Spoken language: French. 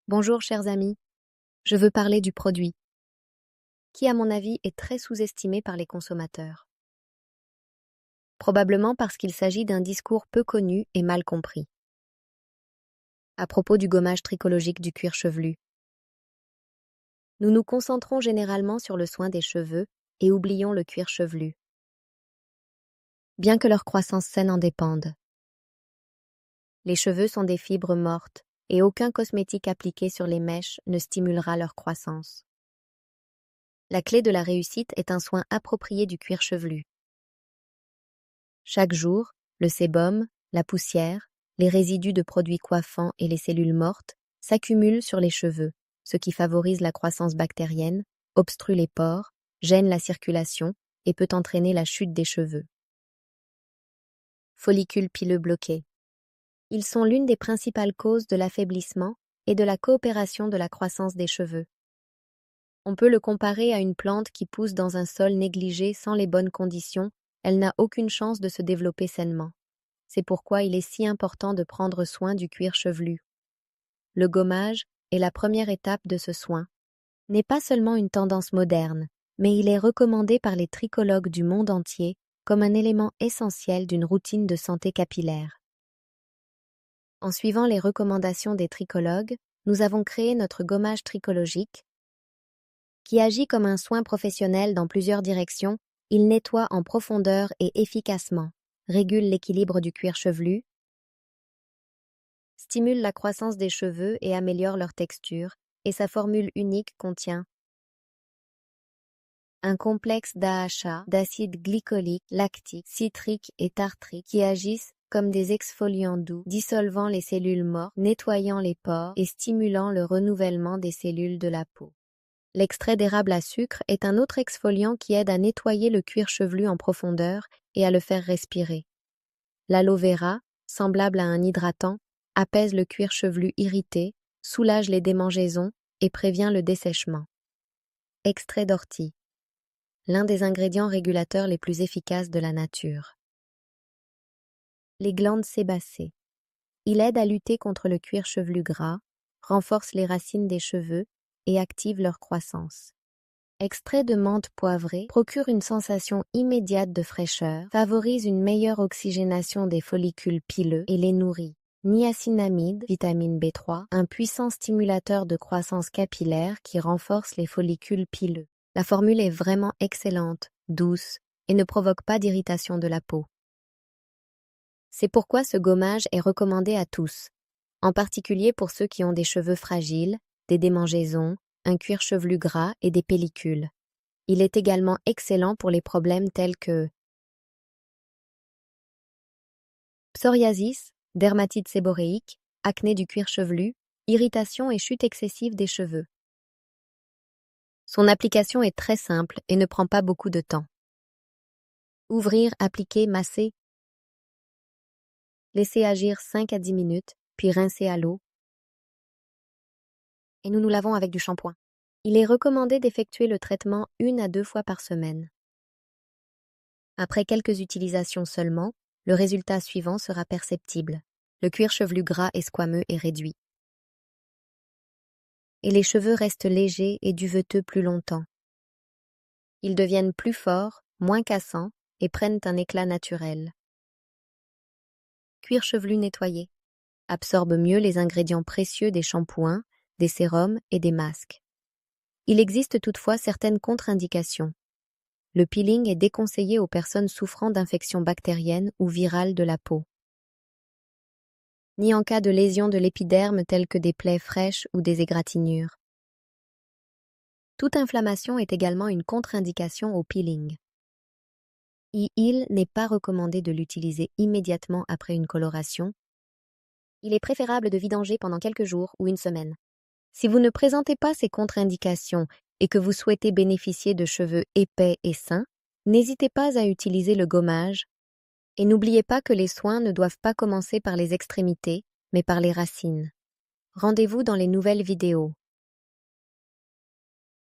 Bonjour chers amis, je veux parler du produit, qui à mon avis est très sous-estimé par les consommateurs. Probablement parce qu'il s'agit d'un discours peu connu et mal compris. À propos du gommage tricologique du cuir chevelu. Nous nous concentrons généralement sur le soin des cheveux et oublions le cuir chevelu. Bien que leur croissance saine en dépende. Les cheveux sont des fibres mortes et aucun cosmétique appliqué sur les mèches ne stimulera leur croissance. La clé de la réussite est un soin approprié du cuir chevelu. Chaque jour, le sébum, la poussière, les résidus de produits coiffants et les cellules mortes s'accumulent sur les cheveux, ce qui favorise la croissance bactérienne, obstrue les pores, gêne la circulation et peut entraîner la chute des cheveux. Follicules pileux bloqués. Ils sont l'une des principales causes de l'affaiblissement et de la coopération de la croissance des cheveux. On peut le comparer à une plante qui pousse dans un sol négligé sans les bonnes conditions. Elle n'a aucune chance de se développer sainement. C'est pourquoi il est si important de prendre soin du cuir chevelu. Le gommage est la première étape de ce soin. N'est pas seulement une tendance moderne, mais il est recommandé par les tricologues du monde entier comme un élément essentiel d'une routine de santé capillaire. En suivant les recommandations des tricologues, nous avons créé notre gommage tricologique, qui agit comme un soin professionnel dans plusieurs directions. Il nettoie en profondeur et efficacement, régule l'équilibre du cuir chevelu, stimule la croissance des cheveux et améliore leur texture, et sa formule unique contient un complexe d'AHA, d'acide glycolique, lactique, citrique et tartrique qui agissent comme des exfoliants doux, dissolvant les cellules mortes, nettoyant les pores et stimulant le renouvellement des cellules de la peau. L'extrait d'érable à sucre est un autre exfoliant qui aide à nettoyer le cuir chevelu en profondeur et à le faire respirer. L'aloe vera, semblable à un hydratant, apaise le cuir chevelu irrité, soulage les démangeaisons et prévient le dessèchement. Extrait d'ortie. L'un des ingrédients régulateurs les plus efficaces de la nature. Les glandes sébacées. Il aide à lutter contre le cuir chevelu gras, renforce les racines des cheveux et active leur croissance. Extrait de menthe poivrée procure une sensation immédiate de fraîcheur, favorise une meilleure oxygénation des follicules pileux et les nourrit. Niacinamide, vitamine B3, un puissant stimulateur de croissance capillaire qui renforce les follicules pileux. La formule est vraiment excellente, douce et ne provoque pas d'irritation de la peau. C'est pourquoi ce gommage est recommandé à tous, en particulier pour ceux qui ont des cheveux fragiles, des démangeaisons, un cuir chevelu gras et des pellicules. Il est également excellent pour les problèmes tels que psoriasis, dermatite séboréique, acné du cuir chevelu, irritation et chute excessive des cheveux. Son application est très simple et ne prend pas beaucoup de temps. Ouvrir, appliquer, masser. Laisser agir 5 à 10 minutes, puis rincer à l'eau. Et nous nous lavons avec du shampoing. Il est recommandé d'effectuer le traitement 1 à 2 fois par semaine. Après quelques utilisations seulement, le résultat suivant sera perceptible. Le cuir chevelu gras et squameux est réduit. Et les cheveux restent légers et duveteux plus longtemps. Ils deviennent plus forts, moins cassants et prennent un éclat naturel. Cuir chevelu nettoyé. Absorbe mieux les ingrédients précieux des shampoings, des sérums et des masques. Il existe toutefois certaines contre-indications. Le peeling est déconseillé aux personnes souffrant d'infections bactériennes ou virales de la peau. Ni en cas de lésions de l'épiderme telles que des plaies fraîches ou des égratignures. Toute inflammation est également une contre-indication au peeling. Il n'est pas recommandé de l'utiliser immédiatement après une coloration. Il est préférable de vidanger pendant quelques jours ou une semaine. Si vous ne présentez pas ces contre-indications et que vous souhaitez bénéficier de cheveux épais et sains, n'hésitez pas à utiliser le gommage. Et n'oubliez pas que les soins ne doivent pas commencer par les extrémités, mais par les racines. Rendez-vous dans les nouvelles vidéos.